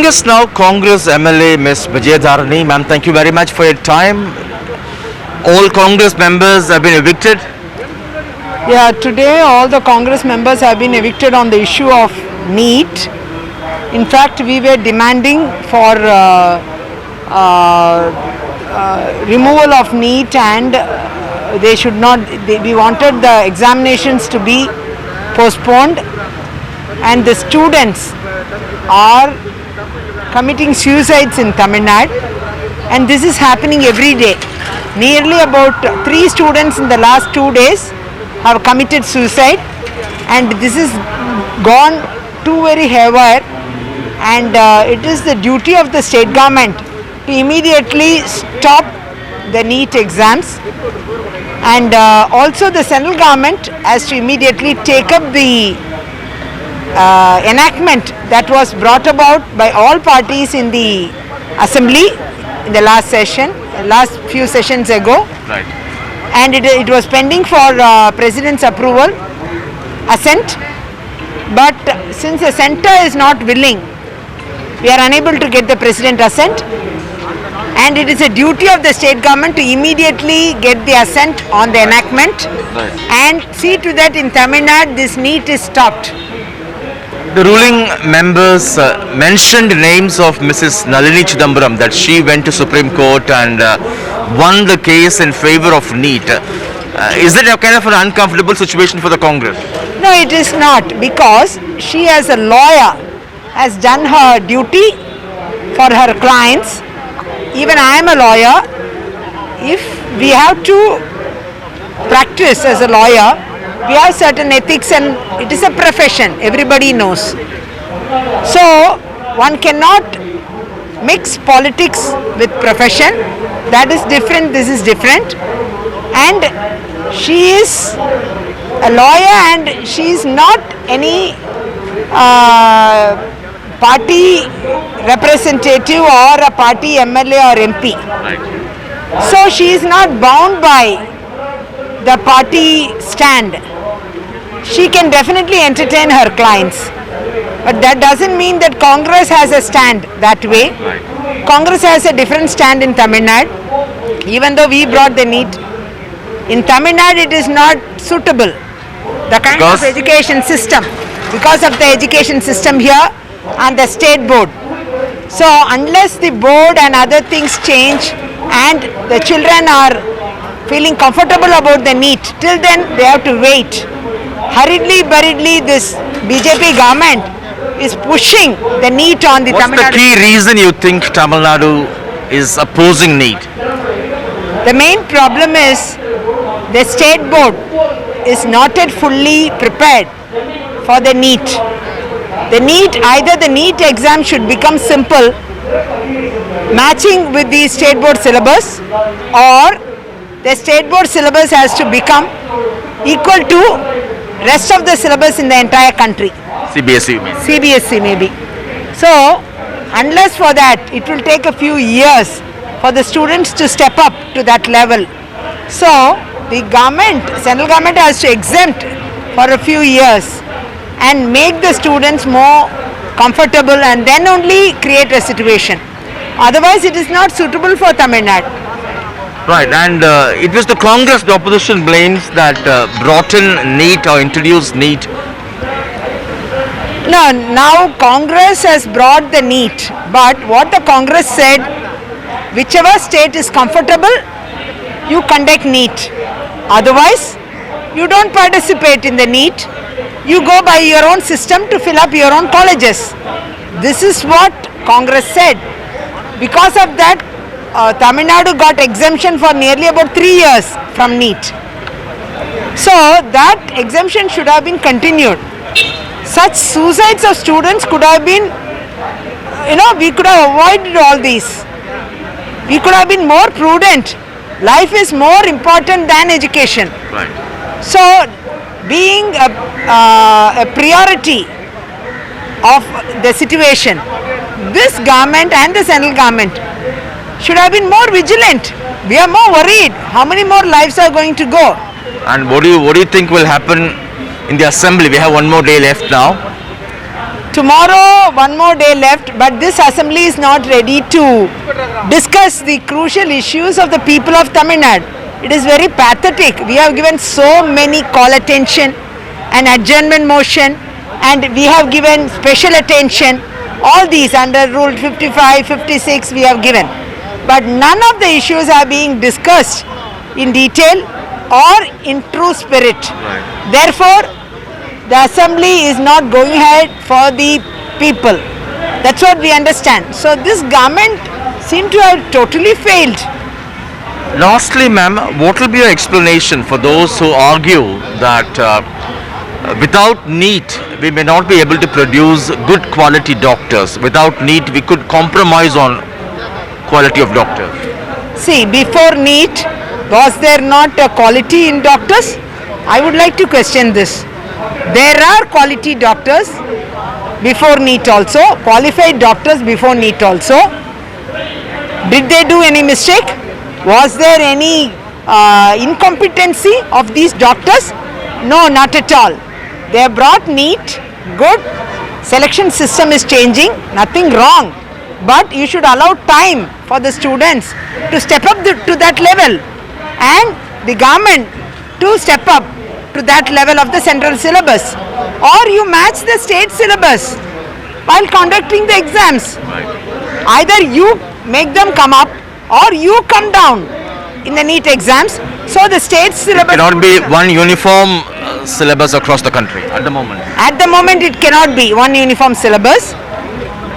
Joining us now, Congress MLA Ms. Vijayadharani. Ma'am, thank you very much for your time. All Congress members have been evicted. Yeah, today all the Congress members have been evicted on the issue of NEET. In fact, we were demanding for removal of NEET, and they should not. We wanted the examinations to be postponed, and the students are committing suicides in Tamil Nadu, and this is happening every day. Nearly about 3 students in the last 2 days have committed suicide, and this is gone too very haywire, and it is the duty of the state government to immediately stop the NEET exams, and also the central government has to immediately take up the enactment that was brought about by all parties in the assembly in the last few sessions ago. Right. And it was pending for President's approval, assent. But since the centre is not willing, we are unable to get the President assent. And it is a duty of the state government to immediately get the assent on the enactment, Right. and see to that in Tamil Nadu this NEET is stopped. The ruling members mentioned names of Mrs. Nalini Chidambaram, that she went to Supreme Court and won the case in favor of NEET. Is it a kind of an uncomfortable situation for the Congress? No, it is not, because she as a lawyer has done her duty for her clients. Even I am a lawyer. If we have to practice as a lawyer, we have certain ethics, and it is a profession, everybody knows. So one cannot mix politics with profession. That is different, this is different. And she is a lawyer, and she is not any party representative or a party MLA or MP. Right. So she is not bound by the party stand. She can definitely entertain her clients, but that doesn't mean that Congress has a stand that way. Right. Congress has a different stand in Tamil Nadu. Even though we brought the NEET, in Tamil Nadu it is not suitable. The kind of education system, because of the education system here and the state board. So unless the board and other things change and the children are feeling comfortable about the NEET, till then they have to wait. Hurriedly, this BJP government is pushing the NEET on the Tamil Nadu. What's the key reason you think Tamil Nadu is opposing NEET? The main problem is the state board is not yet fully prepared for the NEET. The NEET, either the NEET exam should become simple, matching with the state board syllabus, or the state board syllabus has to become equal to rest of the syllabus in the entire country. CBSE, you mean? CBSE maybe. So unless for that, it will take a few years for the students to step up to that level. So the government, central government has to exempt for a few years and make the students more comfortable, and then only create a situation. Otherwise it is not suitable for Tamil Nadu. Right, and it was the Congress, the opposition blames that brought in NEET or introduced NEET. No, now Congress has brought the NEET, but what the Congress said, whichever state is comfortable, you conduct NEET. Otherwise, you don't participate in the NEET. You go by your own system to fill up your own colleges. This is what Congress said. Because of that, Tamil Nadu got exemption for nearly about 3 years from NEET. So that exemption should have been continued. Such suicides of students could have been, we could have avoided all these. We could have been more prudent. Life is more important than education. Right. So being a priority of the situation, this government and the central government should have been more vigilant. We are more worried. How many more lives are going to go? And what do you think will happen in the assembly? We have one more day left now. Tomorrow, one more day left, but this assembly is not ready to discuss the crucial issues of the people of Tamil Nadu. It is very pathetic. We have given so many call attention and adjournment motion, and we have given special attention. All these under Rule 55, 56 we have given. But none of the issues are being discussed in detail or in true spirit. Right. Therefore, the assembly is not going ahead for the people. That's what we understand. So this government seems to have totally failed. Lastly, ma'am, what will be your explanation for those who argue that without NEET, we may not be able to produce good quality doctors. Without NEET, we could compromise on quality of doctors. See, before NEET, was there not a quality in doctors? I would like to question this. There are quality doctors before NEET also, qualified doctors before NEET also. Did they do any mistake? Was there any incompetency of these doctors? No, not at all. They have brought NEET, good. Selection system is changing, nothing wrong. But you should allow time for the students to step up to that level, and the government to step up to that level of the central syllabus. Or you match the state syllabus while conducting the exams. Either you make them come up or you come down in the NEET exams. So the state syllabus Cannot be one uniform syllabus across the country at the moment. At the moment it cannot be one uniform syllabus,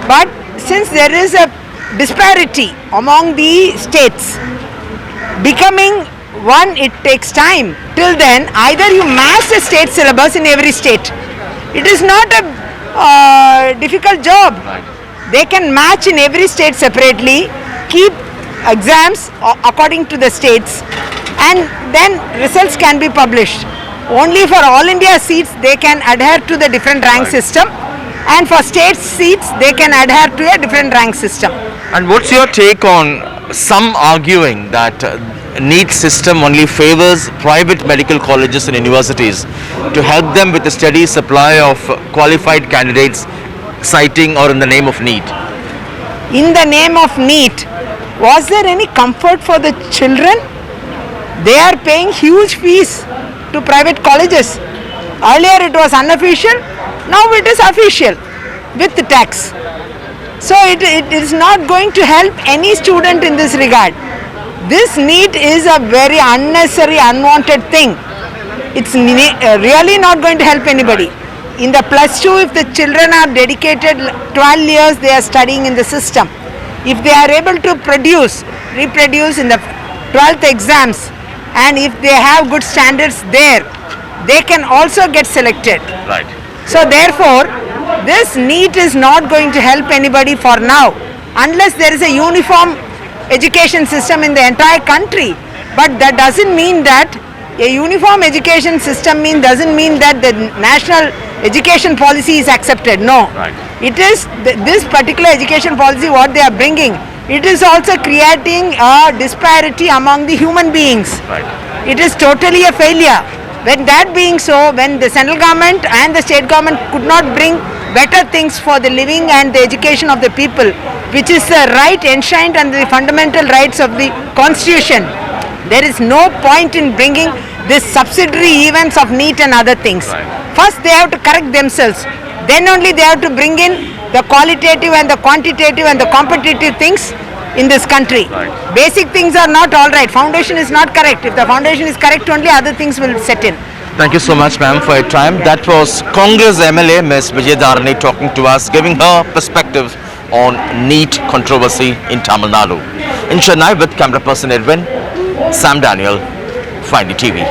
but since there is a disparity among the states, becoming one, it takes time. Till then, either you match the state syllabus in every state. It is not a difficult job. They can match in every state separately, keep exams according to the states, and then results can be published. Only for all India seats they can adhere to the different rank system, and for state seats they can adhere to a different rank system. And what's your take on some arguing that NEET system only favors private medical colleges and universities to help them with the steady supply of qualified candidates, citing or in the name of NEET? In the name of NEET, was there any comfort for the children? They are paying huge fees to private colleges. Earlier it was unofficial, now it is official with the tax. So it is not going to help any student in this regard. This NEET is a very unnecessary, unwanted thing. It's really not going to help anybody. In the plus 2, if the children are dedicated 12 years, they are studying in the system. If they are able to reproduce in the 12th exams, and if they have good standards there, they can also get selected. Right. So therefore, this NEET is not going to help anybody for now, unless there is a uniform education system in the entire country. But that doesn't mean that a uniform education system doesn't mean that the national education policy is accepted. No. Right. It is this particular education policy what they are bringing. It is also creating a disparity among the human beings. Right. It is totally a failure. When that being so, when the central government and the state government could not bring better things for the living and the education of the people, which is the right enshrined under the fundamental rights of the constitution, there is no point in bringing this subsidiary events of NEET and other things. Right. First they have to correct themselves, then only they have to bring in the qualitative and the quantitative and the competitive things in this country. Right. Basic things are not all right. Foundation is not correct. If the foundation is correct, only other things will set in. Thank you so much, ma'am, for your time. That was Congress MLA Ms. Vijayadharani talking to us, giving her perspective on NEET controversy in Tamil Nadu. In Chennai with camera person Edwin, Sam Daniel, NDTV.